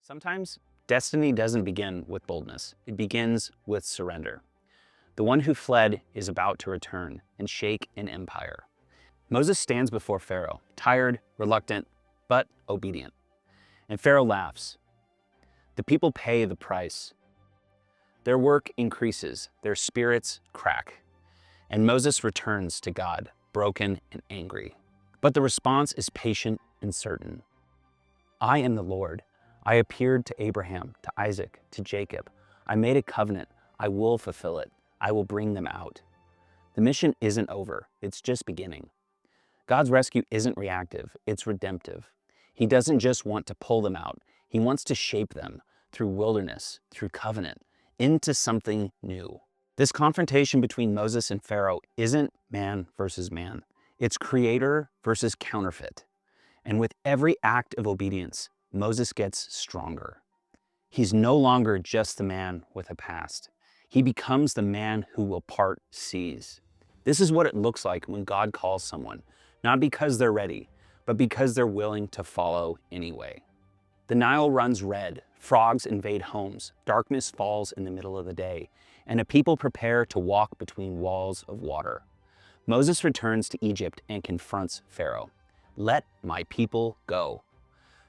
Sometimes destiny doesn't begin with boldness. It begins with surrender. The one who fled is about to return and shake an empire. Moses stands before Pharaoh, tired, reluctant, but obedient. And Pharaoh laughs. The people pay the price. Their work increases, their spirits crack. And Moses returns to God, broken and angry. But the response is patient and certain. I am the Lord. I appeared to Abraham, to Isaac, to Jacob. I made a covenant. I will fulfill it. I will bring them out. The mission isn't over. It's just beginning. God's rescue isn't reactive. It's redemptive. He doesn't just want to pull them out. He wants to shape them through wilderness, through covenant, into something new. This confrontation between Moses and Pharaoh isn't man versus man. It's creator versus counterfeit. And with every act of obedience, Moses gets stronger. He's no longer just the man with a past. He becomes the man who will part seas. This is what it looks like when God calls someone, not because they're ready, but because they're willing to follow anyway. The Nile runs red, frogs invade homes, darkness falls in the middle of the day, and a people prepare to walk between walls of water. Moses returns to Egypt and confronts Pharaoh. Let my people go.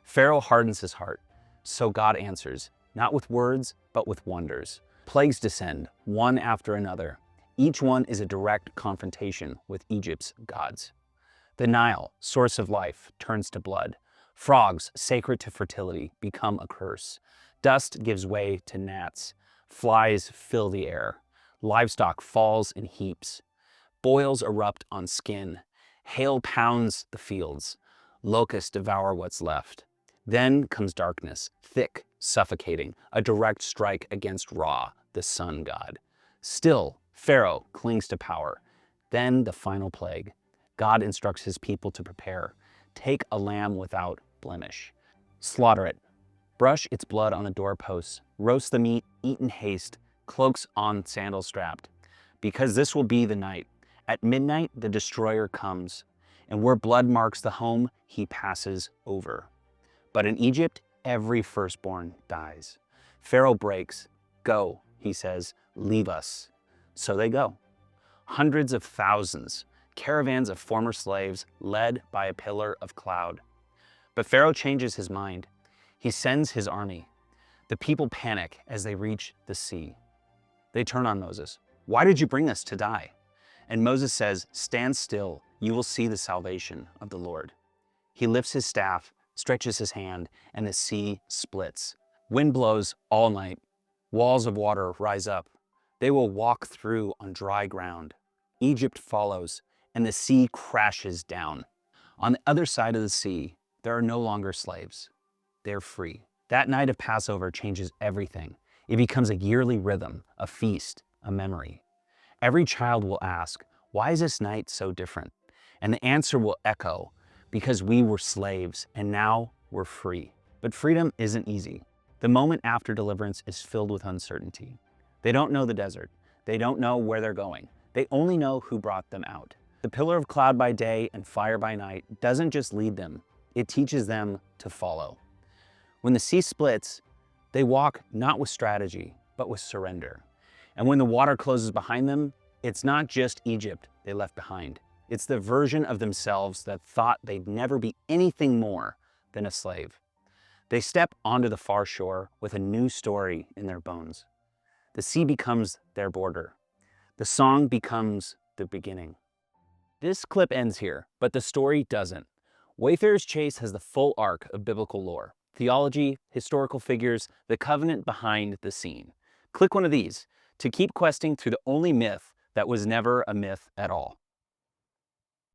Pharaoh hardens his heart, so God answers, not with words, but with wonders. Plagues descend, one after another. Each one is a direct confrontation with Egypt's gods. The Nile, source of life, turns to blood. Frogs, sacred to fertility, become a curse. Dust gives way to gnats. Flies fill the air. Livestock falls in heaps. Boils erupt on skin. Hail pounds the fields. Locusts devour what's left. Then comes darkness, thick, suffocating, a direct strike against Ra, the sun god. Still, Pharaoh clings to power. Then the final plague. God instructs his people to prepare. Take a lamb without blemish. Slaughter it. Brush its blood on the doorposts. Roast the meat, eat in haste. Cloaks on, sandals strapped. Because this will be the night. At midnight, the destroyer comes. And where blood marks the home, he passes over. But in Egypt, every firstborn dies. Pharaoh breaks. Go, he says, leave us. So they go. Hundreds of thousands, caravans of former slaves led by a pillar of cloud. But Pharaoh changes his mind. He sends his army. The people panic as they reach the sea. They turn on Moses. Why did you bring us to die? And Moses says, stand still. You will see the salvation of the Lord. He lifts his staff, stretches his hand, and the sea splits. Wind blows all night. Walls of water rise up. They will walk through on dry ground. Egypt follows, and the sea crashes down. On the other side of the sea, there are no longer slaves. They're free. That night of Passover changes everything. It becomes a yearly rhythm, a feast, a memory. Every child will ask, why is this night so different? And the answer will echo, because we were slaves and now we're free. But freedom isn't easy. The moment after deliverance is filled with uncertainty. They don't know the desert. They don't know where they're going. They only know who brought them out. The pillar of cloud by day and fire by night doesn't just lead them. It teaches them to follow. When the sea splits, they walk not with strategy, but with surrender. And when the water closes behind them, it's not just Egypt they left behind. It's the version of themselves that thought they'd never be anything more than a slave. They step onto the far shore with a new story in their bones. The sea becomes their border. The song becomes the beginning. This clip ends here, but the story doesn't. Wayfarers Chase has the full arc of biblical lore, theology, historical figures, the covenant behind the scene. Click one of these to keep questing through the only myth that was never a myth at all.